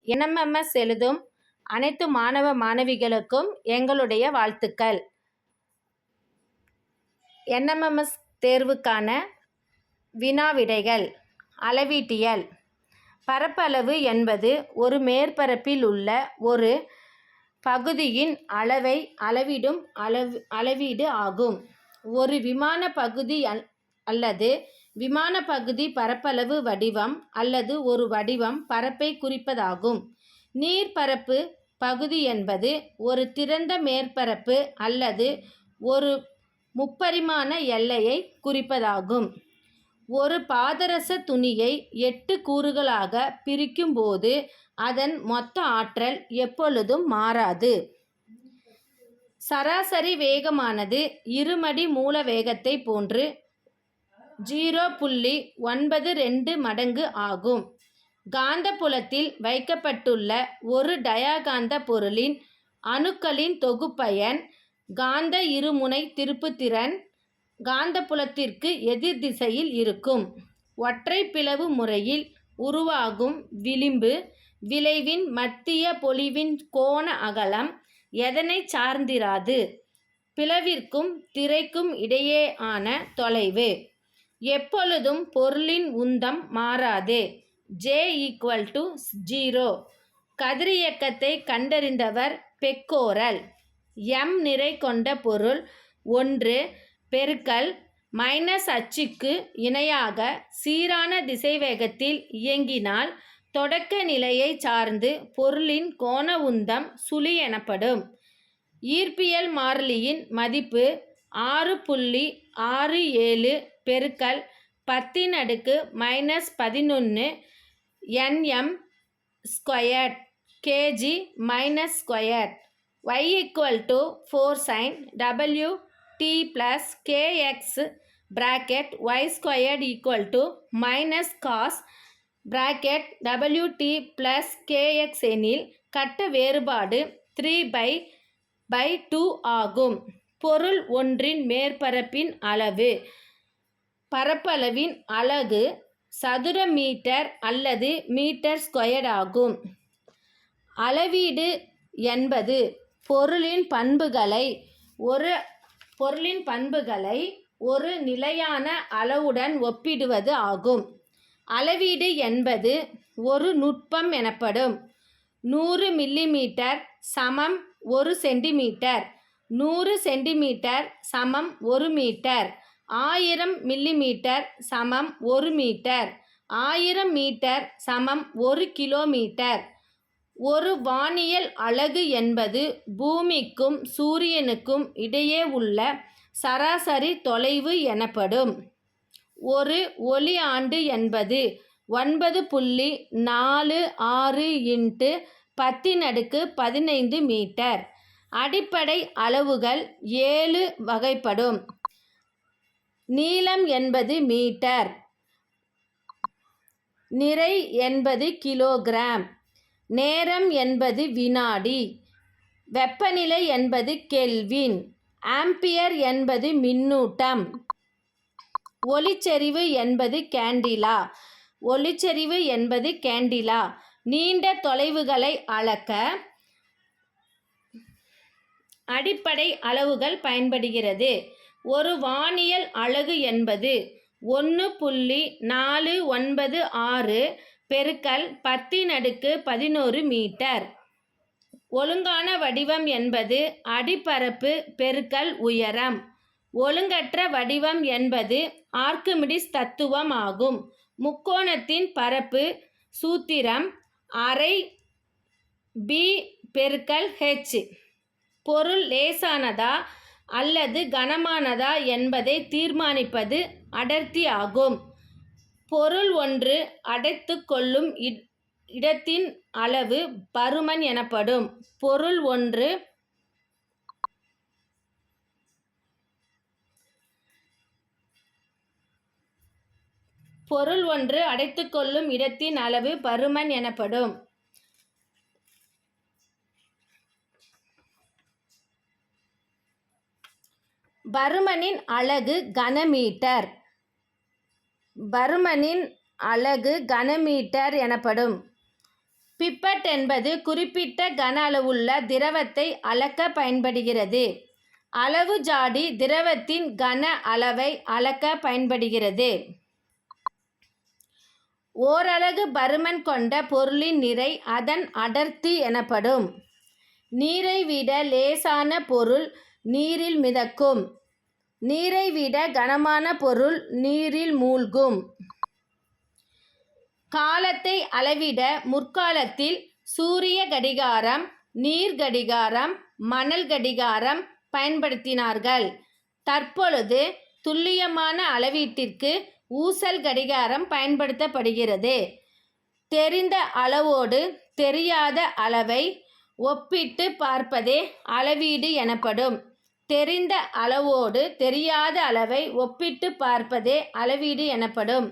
NMMS எழுதும் அனைத்து மாணவ மாணவிகளுக்கும் எங்களுடைய வாழ்த்துக்கள். என்எம்எம்எஸ் தேர்வுக்கான வினாவிடைகள். அளவீட்டியல். பரப்பளவு என்பது ஒரு மேற்பரப்பில் உள்ள ஒரு பகுதியின் அளவை அளவிடும் அளவீடு ஆகும். ஒரு விமான பகுதி அல்லது விமான பகுதி பரப்பளவு வடிவம் அல்லது ஒரு வடிவம் பரப்பை குறிப்பதாகும். நீர்ப்பரப்பு பகுதி என்பது ஒரு திறந்த மேற்பரப்பு அல்லது ஒரு முப்பரிமாண எல்லையை குறிப்பதாகும். ஒரு பாதரச துணியை 8 கூறுகளாக பிரிக்கும் போது அதன் மொத்த ஆற்றல் எப்பொழுதும் மாறாது. சராசரி வேகமானது இருமடி மூல வேகத்தை போன்று 0.92 மடங்கு ஆகும். காந்தப்புலத்தில் வைக்கப்பட்டுள்ள ஒரு டயகாந்த பொருளின் அணுக்களின் தொகுப்பயன் காந்த இருமுனை திருப்புத்திறன் காந்தப்புலத்திற்கு எதிர் திசையில் இருக்கும். ஒற்றை பிளவு முறையில் உருவாகும் விளைவின் மத்திய பொலிவின் கோண அகலம் எதனை சார்ந்திராது. பிளவிற்கும் திரைக்கும் இடையேயான தொலைவு. எப்பொழுதும் பொருளின் உந்தம் மாறாது. J=0. கதிரியக்கத்தை கண்டறிந்தவர் பெக்கோரல். m நிறை கொண்ட பொருள் 1 பெருக்கல் அச்சுக்கு இணையாக சீரான திசைவேகத்தில் இயங்கினால் தொடக்க நிலையை சார்ந்து பொருளின் கோண உந்தம் சுழி எனப்படும். ஈர்ப்பியல் மாறிலியின் மதிப்பு 6.67 பெருக்கல் 10⁻⁻11 Nm squared kg-2. y=4 sin wt plus kx (y² cos wt plus kx எனில் கட்ட வேறுபாடு 3/2 ஆகும். பொருள் ஒன்றின் மேற்பரப்பின் அளவு. பரப்பளவின் அலகு சதுர மீட்டர் அல்லது மீட்டர் ஸ்கொயர்ட் ஆகும். அளவீடு என்பது பொருளின் பண்புகளை ஒரு நிலையான அளவுடன் ஒப்பிடுவது ஆகும். அளவீடு என்பது ஒரு நுட்பம் எனப்படும். 100 மில்லிமீட்டர் சமம் 1 சென்டிமீட்டர். 100 சென்டிமீட்டர் சமம் 1 மீட்டர். 1000 மில்லிமீட்டர் சமம் 1 மீட்டர். 1000 மீட்டர் சமம் 1 கிலோமீட்டர். ஒரு வானியல் அலகு என்பது பூமிக்கும் சூரியனுக்கும் இடையே உள்ள சராசரி தொலைவு எனப்படும். ஒரு ஒளி ஆண்டு என்பது 9.46 × 10⁻15 மீட்டர். அடிப்படை அளவுகள் 7 வகைப்படும். நீளம் என்பது மீட்டர். நிறை என்பது கிலோகிராம். நேரம் என்பது வினாடி. வெப்பநிலை என்பது கெல்வின். ஆம்பியர் என்பது மின்னூட்டம். ஒளிச்செறிவு என்பது கேண்டிலா. நீண்ட தொலைவுகளை அளக்க அடிப்படை அளவுகள் பயன்படுகிறது. ஒரு வானியல் அலகு என்பது 1.496 பெருக்கல் 10⁻11 மீட்டர். ஒழுங்கான வடிவம் என்பது அடிப்பரப்பு பெருக்கல் உயரம். ஒழுங்கற்ற வடிவம் என்பது ஆர்க்கிமிடிஸ் தத்துவம் ஆகும். முக்கோணத்தின் பரப்பு சூத்திரம் அரை b/h. பொருள் லேசானதா அல்லது கனமானதா என்பதை தீர்மானிப்பது அடர்த்தி ஆகும். பொருள் ஒன்று அடைத்து கொள்ளும் இடத்தின் அளவு பருமன் எனப்படும். பொருள் ஒன்று அடைத்து கொள்ளும் இடத்தின் அளவு பருமன் எனப்படும். பருமனின் அலகு கனமீட்டர். பருமனின் அலகு கனமீட்டர் எனப்படும். பிப்பட் என்பது குறிப்பிட்ட கன அளவுள்ள திரவத்தை அளக்க பயன்படுகிறது. அளவு ஜாடி திரவத்தின் கன அளவை அளக்க பயன்படுகிறது. ஓரலகு பருமன் கொண்ட பொருளின் நிறை அதன் அடர்த்தி எனப்படும். நீரை விட லேசான பொருள் நீரில் மிதக்கும். நீரை விட கனமான பொருள் நீரில் மூழ்கும். காலத்தை அளவிட முற்காலத்தில் சூரிய கடிகாரம், நீர் கடிகாரம், மணல் கடிகாரம் பயன்படுத்தினார்கள். தற்பொழுது துல்லியமான அளவீட்டிற்கு ஊசல் கடிகாரம் பயன்படுத்தப்படுகிறது. தெரிந்த அளவோடு தெரியாத அளவை ஒப்பிட்டு பார்ப்பதே அளவீடு எனப்படும். தெரிந்த அளவோடு தெரியாத அளவை ஒப்பிட்டு பார்ப்பதே அளவீடு எனப்படும்.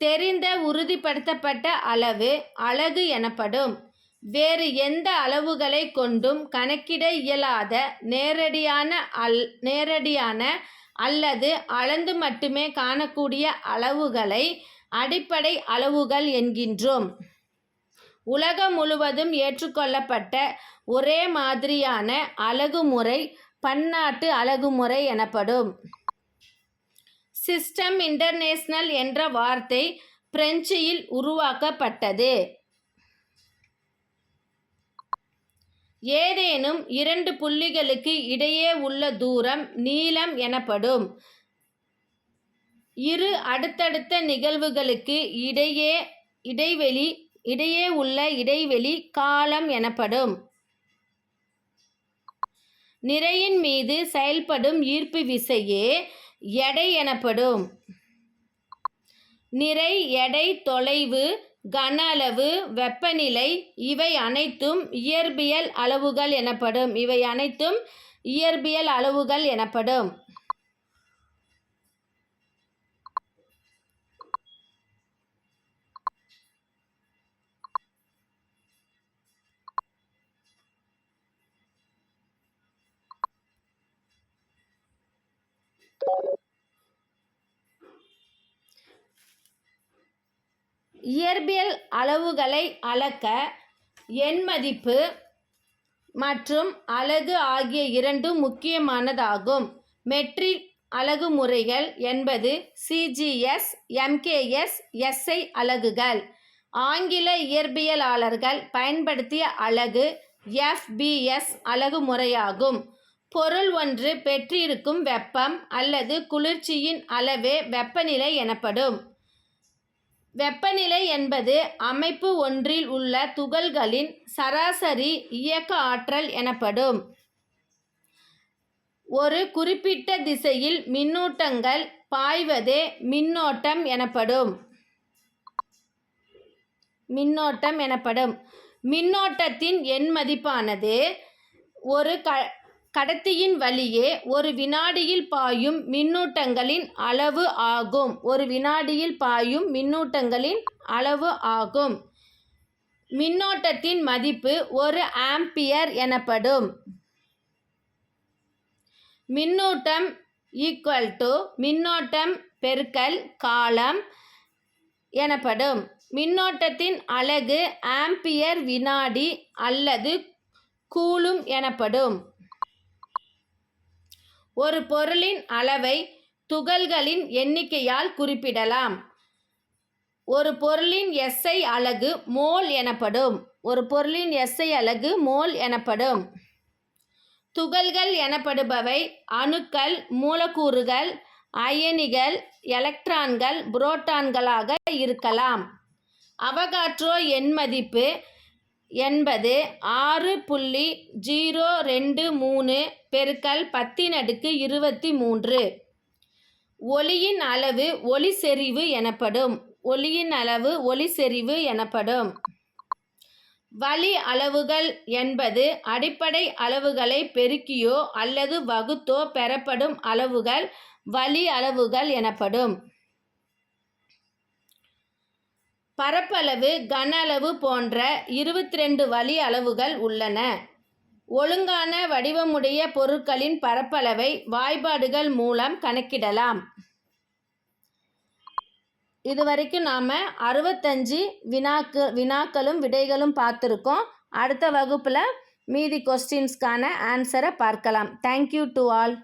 தெரிந்த உறுதிப்படுத்தப்பட்ட அளவு அலகு எனப்படும். வேறு எந்த அளவுகளை கொண்டும் கணக்கிட இயலாத நேரடியான அல்லது அளந்து மட்டுமே காணக்கூடிய அளவுகளை அடிப்படை அளவுகள் என்கின்றோம். உலகம் முழுவதும் ஏற்றுக்கொள்ளப்பட்ட ஒரே மாதிரியான அலகுமுறை பன்னாட்டு அலகுமுறை எனப்படும். சிஸ்டம் இன்டர்நேஷனல் என்ற வார்த்தை பிரெஞ்சில் உருவாக்கப்பட்டது. ஏதேனும் இரண்டு புள்ளிகளுக்கு இடையே உள்ள தூரம் நீளம் எனப்படும். இரு அடுத்தடுத்த நிகழ்வுகளுக்கு இடையே உள்ள இடைவெளி காலம் எனப்படும். நிறையின் மீது செயல்படும் ஈர்ப்பு விசையே எடை எனப்படும். நிறை, எடை, தொலைவு, கன அளவு, வெப்பநிலை இவை அனைத்தும் இயற்பியல் அளவுகள் எனப்படும். இயற்பியல் அளவுகளை அளக்க எண்மதிப்பு மற்றும் அலகு ஆகிய இரண்டும் முக்கியமானதாகும். மெட்ரிக் அலகுமுறைகள் என்பது சிஜிஎஸ், எம்கேஎஸ், எஸ்ஐ அலகுகள். ஆங்கில இயற்பியலாளர்கள் பயன்படுத்திய அலகு எஃப்பிஎஸ் அலகுமுறையாகும். பொருள் ஒன்று பெற்றிருக்கும் வெப்பம் அல்லது குளிர்ச்சியின் அளவே வெப்பநிலை எனப்படும். வெப்பநிலை என்பது அமைப்பு ஒன்றில் உள்ள துகள்களின் சராசரி இயக்க ஆற்றல் எனப்படும். ஒரு குறிப்பிட்ட திசையில் மின்னூட்டங்கள் பாய்வதே மின்னோட்டம் எனப்படும். மின்னோட்டத்தின் எண்மதிப்பானது ஒரு கடத்தியின் வழியே ஒரு வினாடியில் பாயும் மின்னூட்டங்களின் அளவு ஆகும். மின்னோட்டத்தின் மதிப்பு ஒரு ஆம்பியர் எனப்படும். மின்னூட்டம் மின்னோட்டம் பெருக்கல் காலம் எனப்படும். மின்னோட்டத்தின் அலகு ஆம்பியர் வினாடி அல்லது கூலும் எனப்படும். ஒரு பொருளின் அளவை துகள்களின் எண்ணிக்கையால் குறிப்பிடலாம். ஒரு பொருளின் எஸ்ஐ அலகு மோல் எனப்படும். துகள்கள் எனப்படுபவை அணுக்கள், மூலக்கூறுகள், அயனிகள், எலக்ட்ரான்கள், புரோட்டான்களாக இருக்கலாம். அவகாட்ரோ எண்மதிப்பு என்பது 6.023 பெருக்கல் 10⁻23. ஒளியின் அளவு ஒளிசெறிவு எனப்படும். வழி அளவுகள் என்பது அடிப்படை அளவுகளை பெருக்கியோ அல்லது வகுத்தோ பெறப்படும் அளவுகள் வழி அளவுகள் எனப்படும். பரப்பளவு, கன அளவு போன்ற 22 வழி அளவுகள் உள்ளன. ஒழுங்கான வடிவமுடைய பொருட்களின் பரப்பளவை வாய்பாடுகள் மூலம் கணக்கிடலாம். இது வரைக்கும் நாம் 65 வினாக்களும் விடைகளும் பார்த்துருக்கோம். அடுத்த வகுப்பில் மீதி கொஸ்டின்ஸ்க்கான ஆன்சரை பார்க்கலாம். Thank you to all.